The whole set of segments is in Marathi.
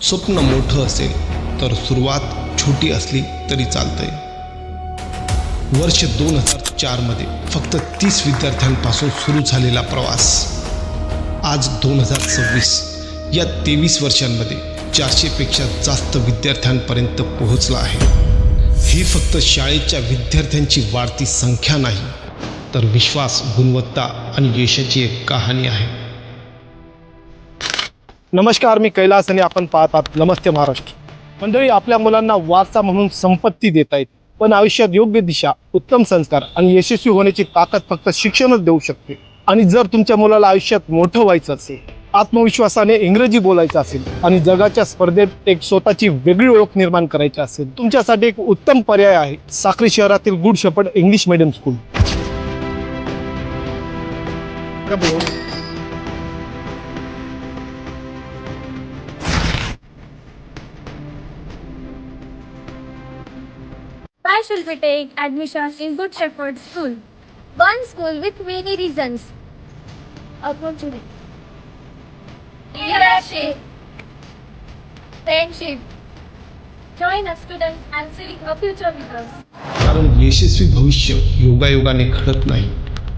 स्वप्न मोठं असेल तर सुरुवात छोटी असली तरी चालतंय. वर्ष 2004 मध्ये फक्त 30 विद्यार्थ्यांपासून सुरू झालेला प्रवास आज 2026 या 23 वर्षांमध्ये 400पेक्षा जास्त विद्यार्थ्यांपर्यंत पोहोचला आहे. ही फक्त शाळेच्या विद्यार्थ्यांची वाढती संख्या नाही, तर विश्वास, गुणवत्ता आणि यशाची एक कहाणी आहे. नमस्कार, मी कैलास आणि आपण पाहत आहात नमस्ते महाराष्ट्र. मंडळी, आपल्या मुलांना वारसा म्हणून संपत्ती देता येते, पण आयुष्यात योग्य दिशा, उत्तम संस्कार आणि यशस्वी होण्याची ताकद फक्त शिक्षणच देऊ शकते. आणि जर तुमच्या मुलाला आयुष्यात मोठं व्हायचं असेल, आत्मविश्वासाने इंग्रजी बोलायचं असेल आणि जगाच्या स्पर्धेत एक स्वतःची वेगळी ओळख निर्माण करायची असेल, तुमच्यासाठी एक उत्तम पर्याय आहे साक्री शहरातील good shepherd English medium school. Why should we take admission in Good Shepherd School? One school with many reasons. Opportunity, leadership, friendship, join as students and seeing a future with us. कारण यशस्वी भविष्य योगायोगाने घडत नाही,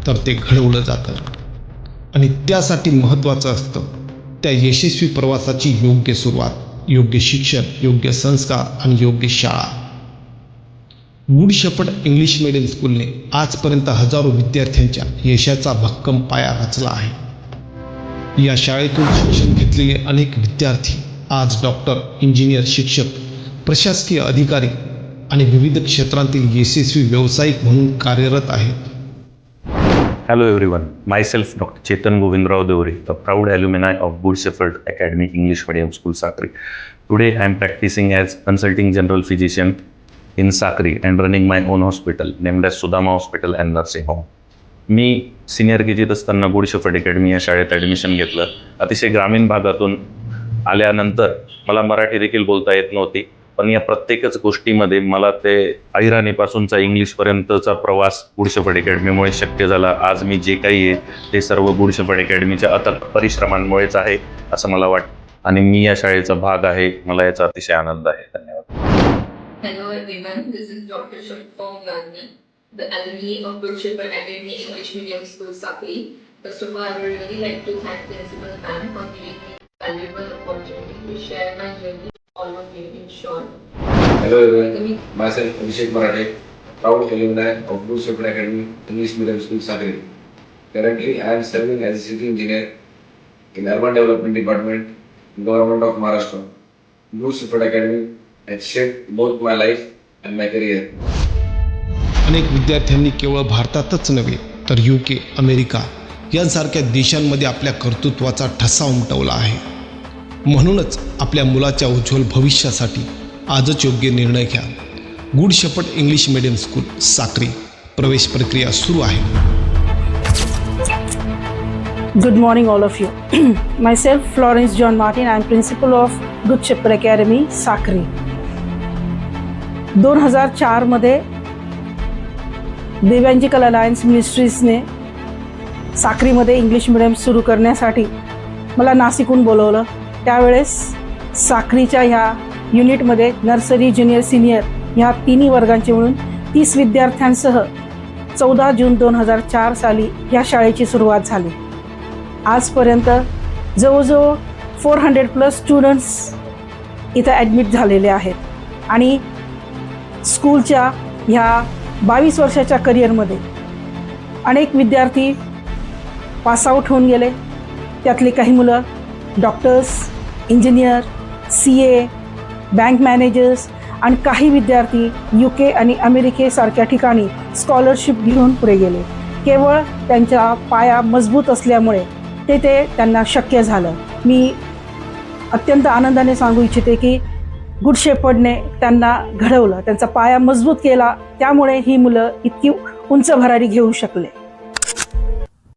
तर ते घडवलं जातं. आणि त्यासाठी महत्त्वाचं असतं त्या यशस्वी प्रवासाची योग्य सुरुवात, योग्य शिक्षण, योग्य संस्कार आणि योग्य शाळा. गुड शेपर्ड इंग्लिश मीडियम स्कूलने आजपर्यंत हजारो विद्यार्थ्यांच्या यशाचा भक्कम पाया रचला आहे. या शाळेतून शिक्षण घेतलेले अनेक विद्यार्थी आज डॉक्टर, इंजिनियर, शिक्षक, प्रशासकीय अधिकारी आणि विविध क्षेत्रांतील यशस्वी व्यावसायिक म्हणून कार्यरत आहेत. Hello everyone, myself Dr. Chetan Govindrao Deore, a proud alumni of Good Shepherd Academy English Medium School, Sakri. Today I am practicing as consulting general physician in Sakri and running my own hospital named as Sudama Hospital and Nursing Home. मी सिनियर केजीत असताना गुड शेपर्ड अकॅडमी या शाळेत ॲडमिशन घेतलं. अतिशय ग्रामीण भागातून आल्यानंतर मला मराठी देखील बोलता येत नव्हती, पण या प्रत्येकच गोष्टीमध्ये मला ते अहिराणीपासूनचा इंग्लिशपर्यंतचा प्रवास गुड शेपर्ड अकॅडमीमुळे शक्य झाला. आज मी जे काही आहे ते सर्व गुड शेपर्ड अकॅडमीच्या अथक परिश्रमांमुळेच आहे असं मला वाटतं, आणि मी या शाळेचा भाग आहे. मला याचा अतिशय आनंद आहे. धन्यवाद. Hello everyone, this is Dr. Shubham Gandhi, the alumni of Good Shepherd Academy English Medium School, Sakri. First of all, I would really like to thank Principal Ma'am for giving me valuable opportunity to share my journey all of you in short. Hello everyone, myself Abhishek Marathe, proud alumni of Good Shepherd Academy English Medium School, Sakri. Currently, I am serving as a city engineer in Urban Development Department, Government of Maharashtra. Good Shepherd Academy has shaped both my life and my career. अनेक विद्यार्थ्यांनी केवळ भारतातच नव्हे तर UK, अमेरिका यांसारख्या देशांमध्ये आपल्या कर्तृत्वाचा ठसा उमटवला आहे. म्हणूनच आपल्या मुलाच्या उज्ज्वल भविष्यासाठी आजच योग्य निर्णय घ्या. Good shepherd English medium school, Sakri. प्रवेश प्रक्रिया सुरू आहे. Good morning all of you. Myself Florence John Martin, I am principal of Good Shepherd Academy, Sakri. 2004 मध्ये दिव्यांजिकल अलायन्स मिनिस्ट्रीजने साक्रीमध्ये इंग्लिश मिडियम सुरू करण्यासाठी मला नाशिकहून बोलवलं. त्यावेळेस साक्रीच्या ह्या युनिटमध्ये नर्सरी, ज्युनियर, सिनियर ह्या तिन्ही वर्गांचे मिळून 30 विद्यार्थ्यांसह 14 जून 2004 साली ह्या शाळेची सुरुवात झाली. आजपर्यंत जवळजवळ 400+ स्टुडंट्स इथं ॲडमिट झालेले आहेत आणि स्कूलच्या ह्या 22 वर्षाच्या करिअरमध्ये अनेक विद्यार्थी पासआउट होऊन गेले. त्यातली काही मुलं doctors, engineer, CA, bank managers आणि काही विद्यार्थी UK आणि अमेरिकेसारख्या ठिकाणी स्कॉलरशिप घेऊन पुढे गेले. केवळ त्यांचा पाया मजबूत असल्यामुळे ते त्यांना शक्य झालं. मी अत्यंत आनंदाने सांगू इच्छिते की गुड शेपर्डने त्यांना घडवलं, त्यांचा पाया मजबूत केला, त्यामुळे ही मुलं इतकी उंच भरारी घेऊ शकले.